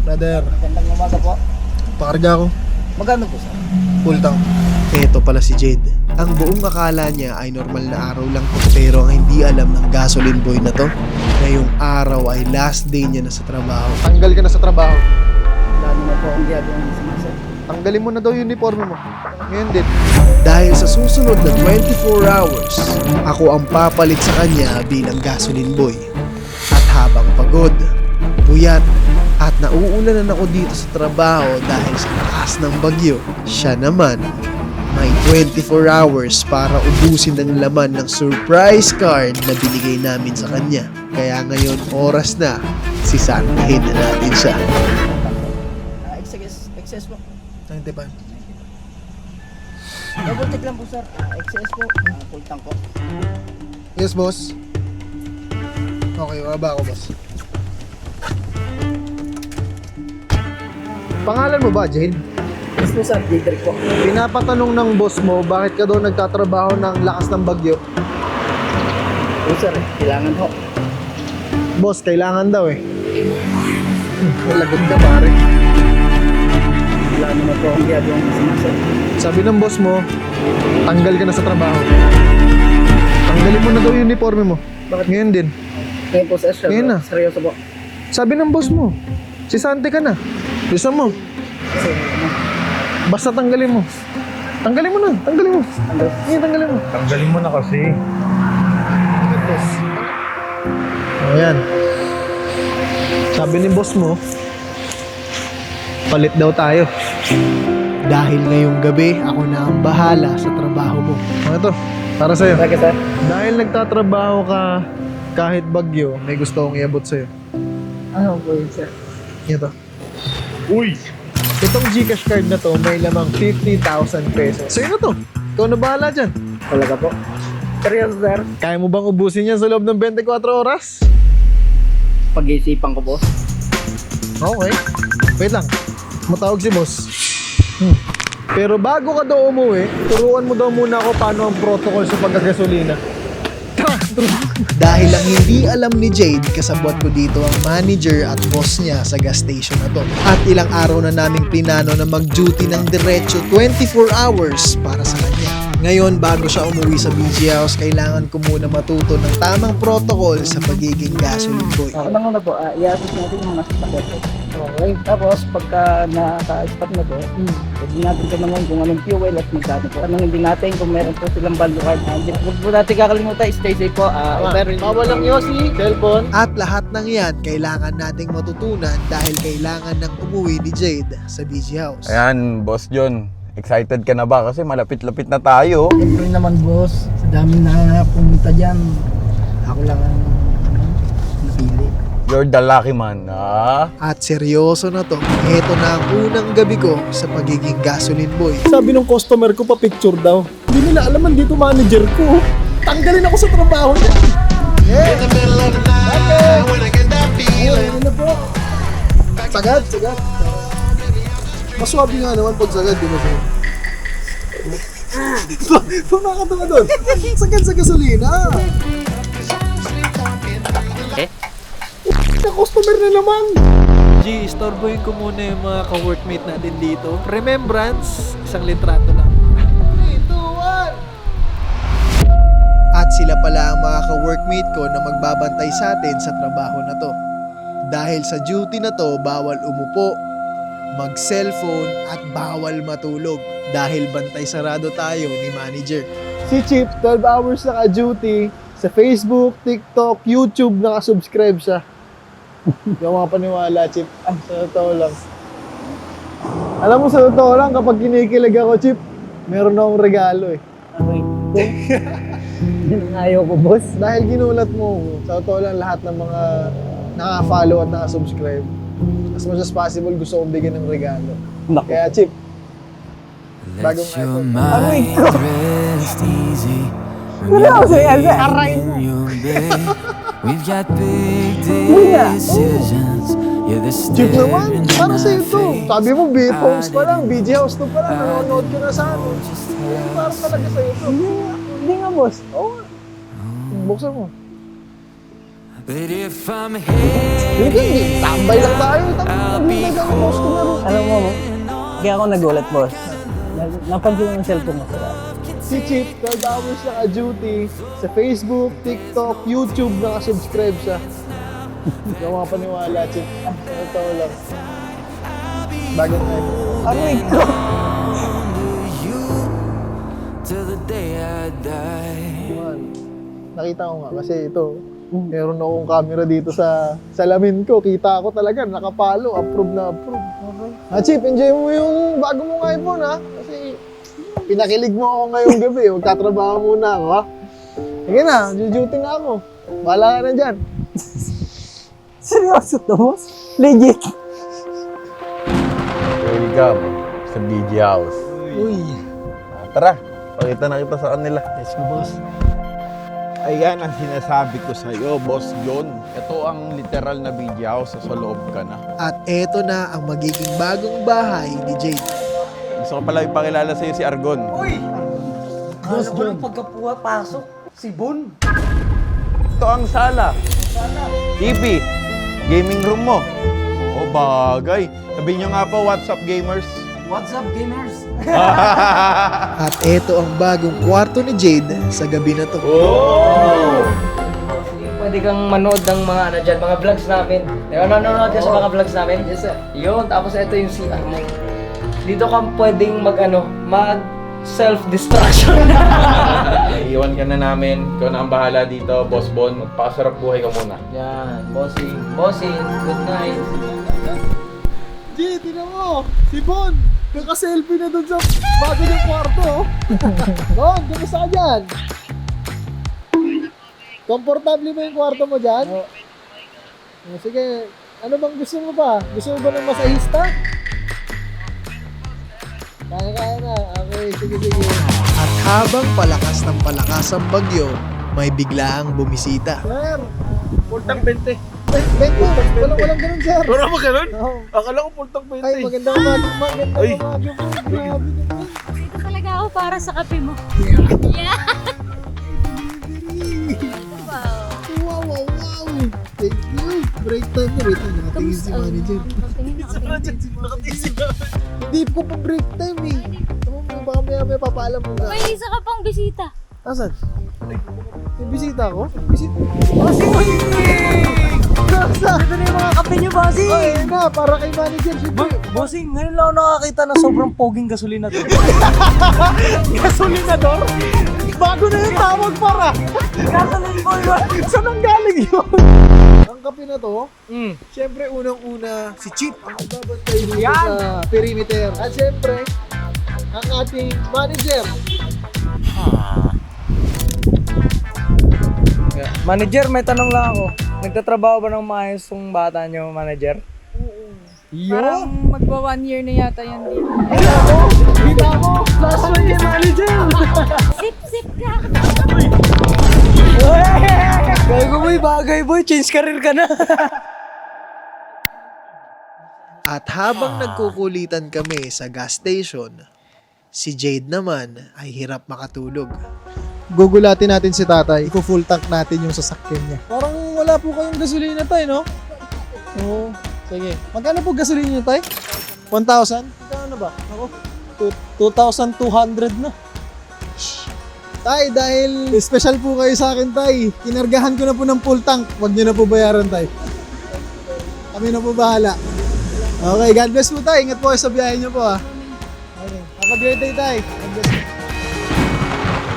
Brother, Magandang umaga po. pakarga ako. Magkano po sir? Full tank. Eto pala si Jade. Ang buong akala niya ay normal na araw lang to, pero ang hindi alam ng gasoline boy na to, ngayong araw ay last day niya na sa trabaho. Tanggal ka na sa trabaho. Lalo na po ang ginagawa niyo sa mga sir. Tanggalin mo na daw yung uniforme mo. Ngayon din. Dahil sa susunod na 24 hours, ako ang papalit sa kanya bilang gasoline boy. At habang pagod, puyat, at nauulanan ako dito sa trabaho dahil sa lakas ng bagyo, siya naman may 24 hours para ubusin ang laman ng surprise card na binigay namin sa kanya. Kaya ngayon oras na, sisantahin na natin siya. XS po. 95. Double check lang po sir. XS po. Full tank po. Yes, boss. Okay, waba ako, boss. Pangalan mo ba, Jade? Yes po sir. Didrik po. Pinapatanong ng boss mo bakit ka daw nagtatrabaho ng lakas ng bagyo. Po sir. Kailangan ho. Boss, kailangan daw eh. Lagot ka, pare. Lalo na po ang ginagawa niyo sa mga sir. Sabi ng boss mo, tanggal ka na sa trabaho. Tanggalin mo na daw yung uniforme mo. Bakit? Ngayon din. Ngayon po sir. Ngayon na. Seryoso po. Sabi ng boss mo, sisante ka na. Gusto mo, Kasi ano. basta tanggalin mo. Tanggalin mo na, tanggalin mo. Ngayon, tanggalin mo. Tanggalin mo na kasi. O yan. Sabi ni boss mo, palit daw tayo. Dahil ngayong gabi, ako na ang bahala sa trabaho mo. Ano to? Para sa'yo. Sige sir. Dahil nagtatrabaho ka kahit bagyo, may gusto kong iabot sa'yo. Ano po yun sir? Ito. Uy! Itong Gcash card na to, may lamang 50,000 pesos. Sa'yo na to. Ikaw na bahala dyan. Talaga po. Seryoso sir. Kaya mo bang ubusin yan sa loob ng 24 oras? Pag-iisipan ko boss. Okay. Wait lang. Matawag si boss. Pero bago ka daw umuwi, turuan mo daw muna ako paano ang protocol sa pagkagasolina. Dahil ang hindi alam ni Jade, kasabwat ko dito ang manager at boss niya sa gas station na to. At ilang araw na naming plinano na mag-duty ng diretso 24 hours para sa kanya. Ngayon, bago siya umuwi sa BG House, kailangan ko muna matuto ng tamang protocol sa pagiging gasoline boy. Ano na po, i-assist natin yung mga sasakyan po. Okay. Tapos, pagka naka-stop na po, hindi natin tanongin kung anong fuel at magkano po. Tanongin din natin kung meron po silang value card. Huwag po natin kakalimutan, stay safe po. Bawal lang yosi, cellphone. At lahat ng yan, kailangan nating matutunan dahil kailangan ng umuwi ni Jade sa BG House. Ayan, Boss John. Excited ka na ba? Kasi malapit-lapit na tayo. Siyempre naman boss, sa dami na pumunta dyan, ako lang ang napili. You're the lucky man, ha? At seryoso na to, ito na ang unang gabi ko sa pagiging gasoline boy. Sabi ng customer ko, pa-picture daw. Hindi nila alaman dito manager ko. Tanggalin ako sa trabaho niya. Yeah! Ano na po? Sagad, sagad. Maswabi nga naman pag sagad, di ba sir? Pumakatawa doon. Sagad sa gasolina. Na customer na naman. G, istorbohin ko muna yung mga ka-workmate natin dito. Remembrance, isang litrato lang. 3, 2, 1. At sila pala ang mga ka-workmate ko na magbabantay sa atin sa trabaho na to. Dahil sa duty na to, bawal umupo, mag-cellphone at bawal matulog dahil bantay sarado tayo ni manager. Si Chip, 12 hours naka-duty sa Facebook, TikTok, YouTube, naka-subscribe siya. Hindi ako makapaniwala, Chip. Sa totoo lang. Alam mo, sa totoo lang, kapag kinikilig ako, Chip, meron akong regalo eh. Okay. Yun ang ayaw ko boss. Dahil ginulat mo ako, sa totoo lang lahat ng mga naka-follow at naka-subscribe. As much as possible, gusto kong bigyan ng regalo. Naku. Kaya, Chip, bagong iPhone. Aray ko. Seryoso yan, sir. Aray mo. We've got big decisions. You're the Chip naman, para sa staring ito. Sabi mo, B-Phones pa lang, BG House to pa lang, nanonood ko na sa ano. Para talaga sa ito. Hindi nga boss. Oo. Buksan mo. But if I'm Hindi, headed, tambay lang tayo. I'll be Alam mo, kaya ako nagulat, boss. Napansin ko ng cellphone mo sila. Si Chip, 12 hours naka-duty sa Facebook, TikTok, YouTube, naka-subscribe siya. Hindi ako makapaniwala, Chip. Totoo lang. Bagay na ito. Aray ko! till the day I die. Man, nakita ko nga kasi ito, meron akong camera dito sa salamin ko. Kita ko talaga, nakapalo, approve na approve. Chip, enjoy mo yung bago mong iPhone, ha? Kasi pinakilig mo ako ngayong gabi. Magtatrabaho muna ako, ha? Sige na, duty na ako. Bahala ka na dyan. Seryoso to, boss? Legit? Welcome sa BG House. Uy. Tara, pakita na kita sa kanila. Let's go, boss. Ayan ang sinasabi ko sa iyo, Boss John. Ito ang literal na BG House, sa loob ka na. At eto na ang magiging bagong bahay ni Jade. Gusto ko pala ipakilala sa iyo si Argon. Boss John. Pasok, si Bon. Ito ang sala. TV. Gaming room mo. O bagay. Sabihin nyo nga po, what's up gamers? What's up, gamers? At eto ang bagong kwarto ni Jade sa gabi na to. Pwede kang manood ng mga ano dyan, mga vlogs namin. Nanonood ka sa mga vlogs namin? Yes, sir. Yun, tapos ito yung CR mo. Dito ka pwedeng mag self-destruction. Iiwan ka na namin. Ikaw na ang bahala dito, Boss Bon. Magpakasarap buhay ka muna. Yan, bossing. Bossing, good night. Jade, tinan mo! Si Bon! Naka-selfie na dun sa bago ng kwarto, oh. Bon, kumusta ka dyan? Komportable ba yung kwarto mo dyan? Sige, ano bang gusto mo pa? Gusto mo ba ng masahista? Kaya na. Okay, sige. At habang palakas ng palakas ang bagyo, may biglaang bumisita. Sir! Pultang 20. Walang ganun, sir. Wala mo ganun? Oo. Akala ko pultang 20. Ay, magandang umaga po. Ay. Grabe naman. Dito talaga ako para sa kape mo. Yeah! Wow! Wow. Thank you. Break time na. Wait lang, nakatingin si manager. Hindi ko pa break time eh. Baka may papaalam mo na. May isa ka pang bisita. Asan? May bisita ako? Bisita? Nasa? Ito na yung mga kape niyo, bossing! Oh, ayun na. Para kay manager. Bossing, ngayon lang ako nakakita na sobrang poging gasolina to. Gasolinador? Bago na yung tawag para. Gasolina boy, Saan ang galing yun? Ang kape na to, syempre unang-una si Chip ang babantay dito sa perimeter. At syempre, ang ating manager. Manager, may tanong lang ako. Nagtatrabaho ba ng maayos tong bata niyo, manager? Parang magwa 1 year na yata yan dito. Kita mo! Last one yung manager! Sip ka! Gago boy, bagay boy, change career ka na. At habang nagkukulitan kami sa gas station, si Jade naman ay hirap makatulog. Gugulatin natin si tatay. Ipo-full tank natin yung sasakyan niya. Parang wala po kayong gasolina tayo, no? Oo. Sige. Magkano po gasolina niyo tayo? 1,000? Magkano ba? Ako? 2,200 na. Tay, dahil special po kayo sa akin, tay. Kinargahan ko na po ng full tank. Huwag niyo na po bayaran, tay. Kami na po bahala. Okay, God bless po, tay. Ingat po kayo sa biyahe niyo po, ha. Okay. Have a great day, tay. God bless po.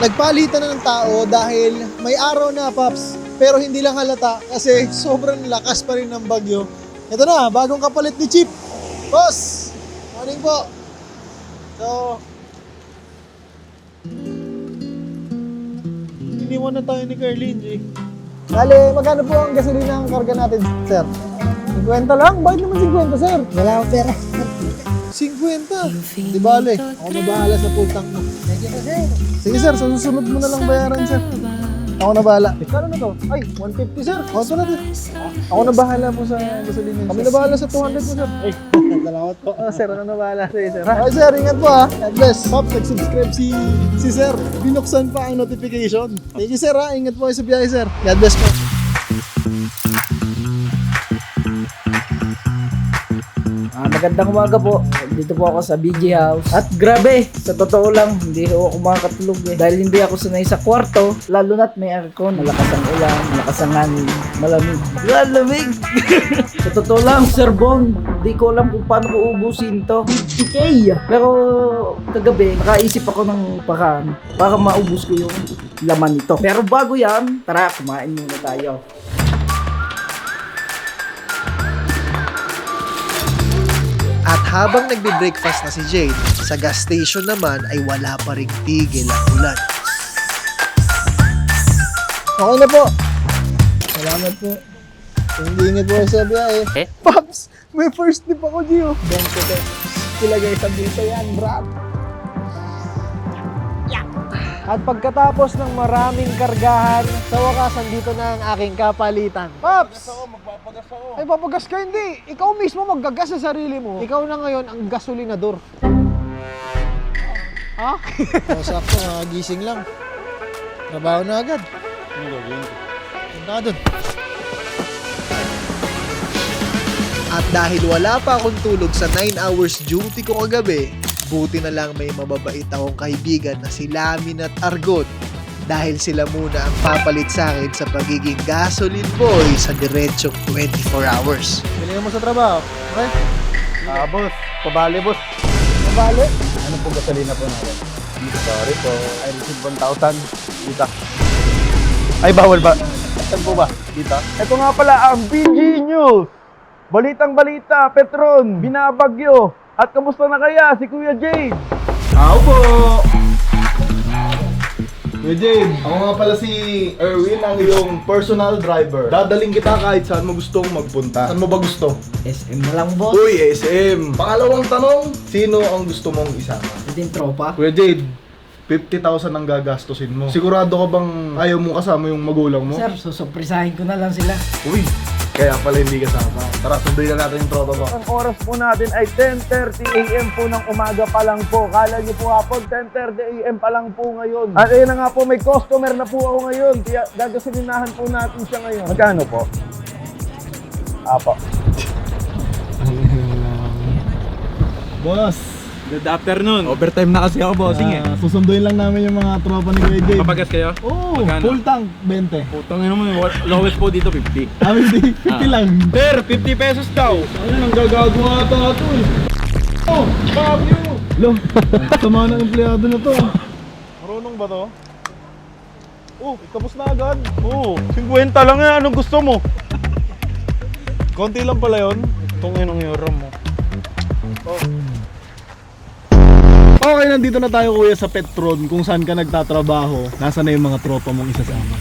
Nagpalitan na ng tao dahil may araw na, Paps. Pero hindi lang halata kasi sobrang lakas pa rin ng bagyo. Ito na, bagong kapalit ni Chip. Boss! Morning po. So, iniwan na tayo ni Carlin, G. Dali, magkano po ang gasolina ang karga natin, sir? 50 lang? Bakit naman 50, sir? Wala akong pera. 50? Di bale, ako na bahala sa full tank mo. Sige sir, sa susunod mo na lang bayaran sir. Ako na bahala. Kano na to? Ay, 150 sir. Auto na to. Ako na bahala po sa gasolina. Kami na bahala sa 200 po sir. Ay, salamat po. Sir, ako na bahala sa sir. Okay sir, ingat po ha. God bless. Pops, nag-subscribe si sir. Binuksan pa ang notification. Thank you sir ha. Ingat po kayo sa biyahe sir. God bless po. Magandang umaga po. Dito po ako sa BG House. At grabe, sa totoo lang, hindi ako makakatulog eh. Dahil hindi ako sanay sa kwarto, lalo na't may aircon. Malakas ang ulan, malakas ang hangin, malamig. Malamig! Sa totoo lang, Sir Bon, di ko alam kung paano ko ubusin to. 50K! Pero kagabi, nakaisip ako ng paraan para maubos ko yung laman nito. Pero bago yan, tara, kumain muna tayo. At habang nagbe-breakfast na si Jade, sa gas station naman ay wala pa ring tigil ang ulan. Okay na po. Salamat po. Hindi ingat po sa biyahe. Pops, may first tip ako, Gio. 20 pesos. Ilagay sa dito yan, brad. At pagkatapos ng maraming kargahan, sa wakas, andito na ang aking kapalitan. Pops! Magpapagas ako. Ay, papagas ka hindi. Ikaw mismo maggagas sa sarili mo. Ikaw na ngayon ang gasolinador. Ha? Sakto, gising lang. Trabaho na agad. Ano gagawin ko? Punta ka dun. At dahil wala pa akong tulog sa 9 hours duty ko kagabi, buti na lang may mababait akong kaibigan na si Lamin at Argon dahil sila muna ang papalit sa akin sa pagiging gasoline boy sa diretsong 24 hours. Pilingan mo sa trabaho. Okay? Boss. Pabali, boss. Mabali. Ano po gasolina po natin? Sorry po. I received 1,000. Dita. Ay, bawal ba? Saan po ba? Dita? Ito nga pala ang BG News. Balitang balita, Petron, binabagyo. At kamusta na kaya si Kuya Jade? Ako po! Kuya Jade, ako nga pala si Erwin, ang iyong personal driver. Dadaling kita kahit saan mo gustong magpunta. Saan mo ba gusto? SM na lang, boss. Uy, SM! Pangalawang tanong, sino ang gusto mong isama? Ito yung tropa. Kuya Jade, 50,000 ang gagastusin mo. Sigurado ka bang ayaw mo kasama yung magulang mo? Sir, susurprisahin ko na lang sila. Uy, kaya pala hindi kasama. Tara, sunduin na natin yung tropa mo. Ang oras po natin ay 10:30 AM po ng umaga pa lang po. Kala niyo po hapon, 10:30 AM pa lang po ngayon. At ayun na nga po, may customer na po ako ngayon. Kaya gagasolinahan po natin siya ngayon. Magkano po? Apo. Boss, Good afternoon. Overtime na kasi ako, bossing susunduin lang namin yung mga tropa ni Kuya Jade. Papagas kayo? Oo, Magkano? full tank, 20. Putang ina mo, lowest po dito 50. Ah, 50 lang. Sir, 50 pesos daw. Ayun, ang gagagawa ata ito eh. Oh, Fabio! Lo, sama ng empleyado na to. Marunong ba to? Oh, tapos na agad. Oh, 50 lang yan. Anong gusto mo? Konti lang pala yun. Itong inong euro mo. Okay, nandito na tayo kuya sa Petron kung saan ka nagtatrabaho. Nasaan na yung mga tropa mong isasama?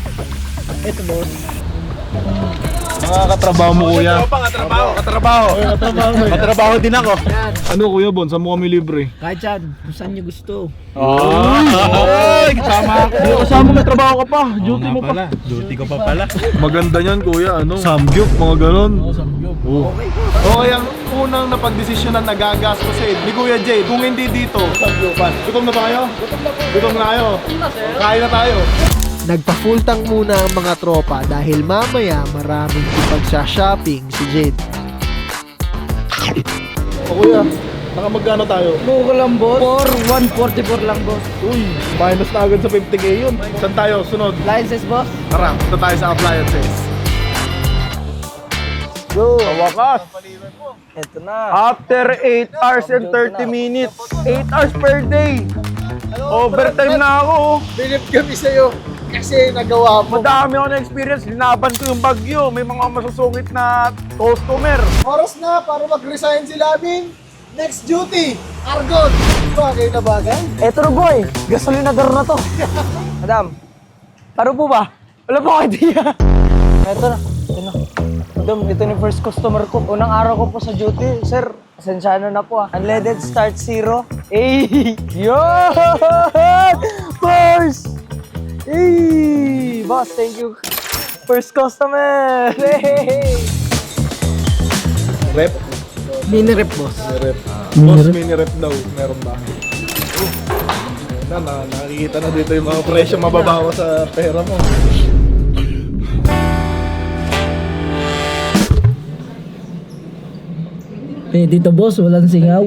Ito, boss. Mga katrabaho mo kuya. Katrabaho. Katrabaho din ako. Yan. Ano kuya Bon, saan mo kami libre? Kahit yan, kung saan nyo gusto. Ay, kasama ako. Kasama may trabaho ka pa, duty mo pa. Duty ko pa pala. Maganda niyan kuya, ano? Samgyup, mga ganon. Oo, samgyup. Okay, ang unang napagdesisyonan na gagastusin ni Kuya Jade, kung hindi dito, samgyupan. Gutom na ba kayo? Gutom na kayo. Kain na tayo. Nagpa-full tank muna ang mga tropa dahil mamaya maraming ipagsa-shopping si Jade. O kuya, nakamagkano tayo? Buko lang, boss. 144 lang, boss. Uy, minus na agad sa 50k yun. Saan tayo? Sunod. Licenses, boss. Tara, punta tayo sa appliances. Sa wakas. Ito na. After 8 hours and 30 minutes. 8 hours per day. Overtime na ako. Bilip kami sa'yo kasi nagawa mo. Madami ako na experience. Linaban ko yung bagyo. May mga masusungit na customer. Oras na para mag-resign si Lamin. Next duty, Argon. Bagay na bagay. Eto na boy, gasolinador na to. Madam, paro po ba? Wala po akong idea. Eto na. Madam, ito na yung first customer ko. Unang araw ko po sa duty. Sir, asensyano na po ah. Unleaded, start 0. Hey! Yun! Boss! Hey! Boss, thank you. First customer! Hey! Rep? Mini rep, boss. Rep. Boss, mini rep daw. Meron ba? Nakikita na dito yung mga presyo mababawa sa pera mo. Eh, dito boss, walang singaw.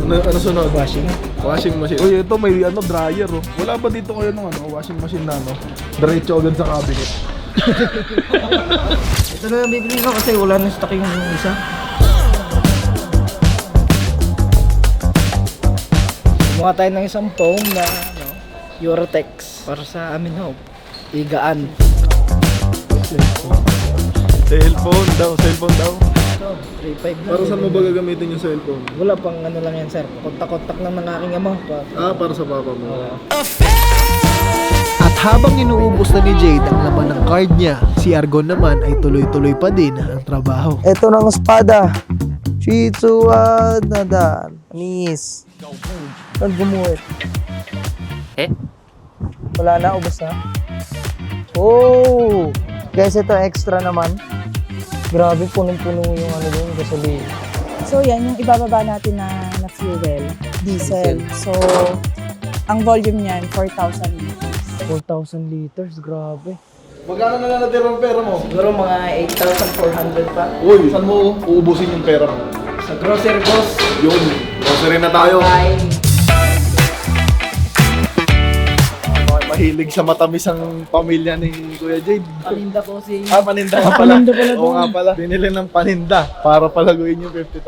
Ano sunod? Washing machine. Uy, ito may dryer oh. Wala ba dito kayo ng washing machine na diretso agad sa cabinet? Ito na yung bibili ko kasi wala na stock yung isa. Kumuha tayo ng isang foam na Eurotex para sa amin igaan. Cellphone daw. So, 3.5 na. Para saan mo ba gagamitin yung cellphone? Wala pang ano lang yan sir. Kontak-kontak lang ng aking ama. Para sa papa mo. At habang inuubos na ni Jade ang laman ng card niya, si Argon naman ay tuloy-tuloy pa din ang trabaho. Ito ng espada. Chitsuwa nadan. Anis. Saan gumuhit? Wala na, ubos na. Oh! Guys, ito extra naman. Grabe, punong-puno yung doon, gasolina. So yan, yung ibababa natin na fuel, diesel. So, ang volume niyan, 4,000 liters. 4,000 liters, grabe. Magkano na natira ang pera mo? Siguro mga 8,400 pa. Uy, saan mo uubusin yung pera mo? Sa grocery boss. Yun, grocery na tayo. Mahilig sa matamis ang pamilya ni Kuya Jade. Paninda po si... Paninda nga pala. Oo nga pala. Binili ng paninda para palaguin yung 50,000.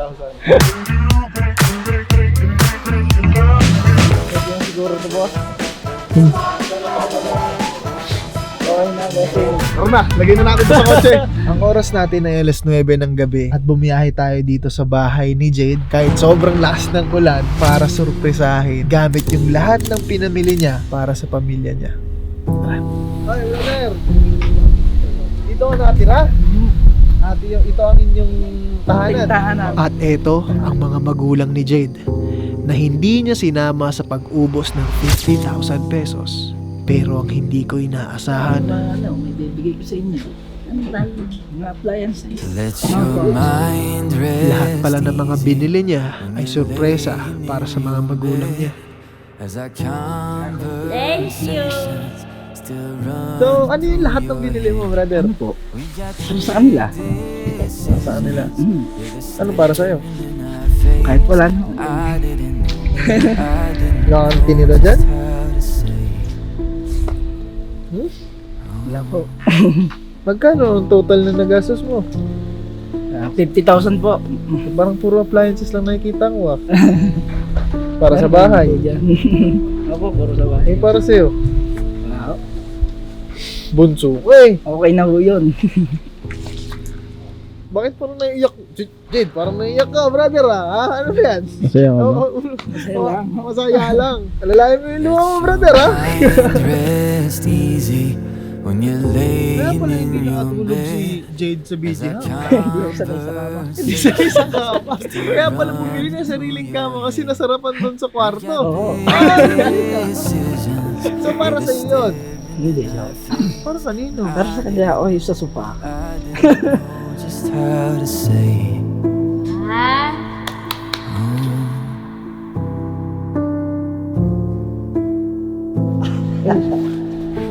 Yung siguro to boss. Okay na, bossing. Tara na, lagay na natin ito sa kotse. Ang oras natin ay alas 9 ng gabi at bumiyahe tayo dito sa bahay ni Jade kahit sobrang lakas ng ulan para surpresahin gamit yung lahat ng pinamili niya para sa pamilya niya. Ay, brother. Dito ka nakatira? Ito ang inyong tahanan. At eto ang mga magulang ni Jade na hindi niya sinama sa pag-ubos ng 50,000 pesos. Pero ang hindi ko inaasahan, May bibigay ko sa inyo. Ano tayo? Mga appliances. Let your mind rest. lahat pala ng mga binili niya ay sorpresa para sa mga magulang niya. As our Thank you. conversations still run. So, ano yung lahat ng binili mo, brother? Po. Ano sa kanila? Sa kanila. Ano para sa'yo? Kahit wala na. I didn't know. Wala kang tinira dyan? How to say. Wala po. Magkano ang total na nagastos mo? 50,000 po. Parang puro appliances lang nakikita ko ah. Para sa bahay. Opo, puro sa bahay. Eh, para sa'yo. Wala. Bunso. Wey! Okay na po yun. Bakit parang naiiyak? Jade, parang naiiyak ka, brother ah. Ha? Ano ba yan? Masaya ka ba? Masaya lang. Masaya lang. Alalayan mo yung luha mo, brother ah. Mind rest easy when you're Kaya laying pala hindi in your nakatulog si bed. Jade sa As busy our house. Hindi sa isang kama. Kaya pala bumili niya sariling kama kasi nasarapan doon sa kwarto. Oo. decisions. So para sa iyo yun. Hindi siya. Para kanino? Pero sa kanya, sa sopa. I didn't know just how to say. Ha?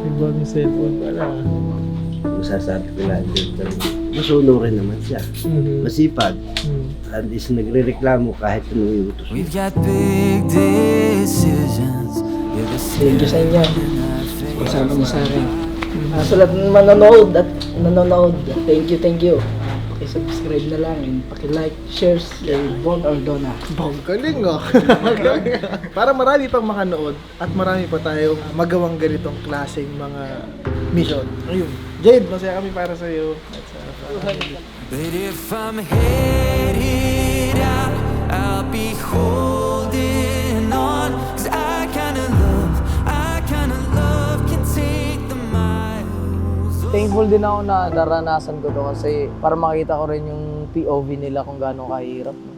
Iba yung cellphone pala. Masasabi ko lang din, masuno rin naman siya. Masipag. At least nagre-reklamo kahit anong iutos mo. We've got big decisions. You're the Thank you sa inyo. in our face. Kasama mo sa akin. Sa lahat ng manonood at nanonood, thank you. Paki-subscribe na lang and paki-like, share kay Von Ordona. Ang galing ah. Para marami pang makanood at marami pa tayong magawang ganitong klaseng mga mission. Ayun. Jade, masaya kami para sa iyo. But if I'm headed out, I'll be holding on. 'Cause I kinda love can take the miles. Thankful din ako na naranasan ko to kasi para makita ko rin yung POV nila kung gaano kahirap. No?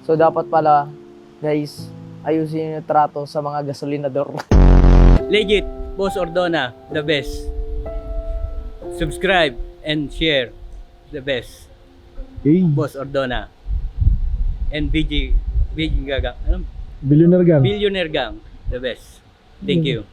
So dapat pala, guys, ayusin yung trato sa mga gasolinador. Legit, Boss Ordona, the best. Subscribe and share, the best. Boss Ordona. And BG Gagang. Billionaire gang. Billionaire Gang, the best. Thank you.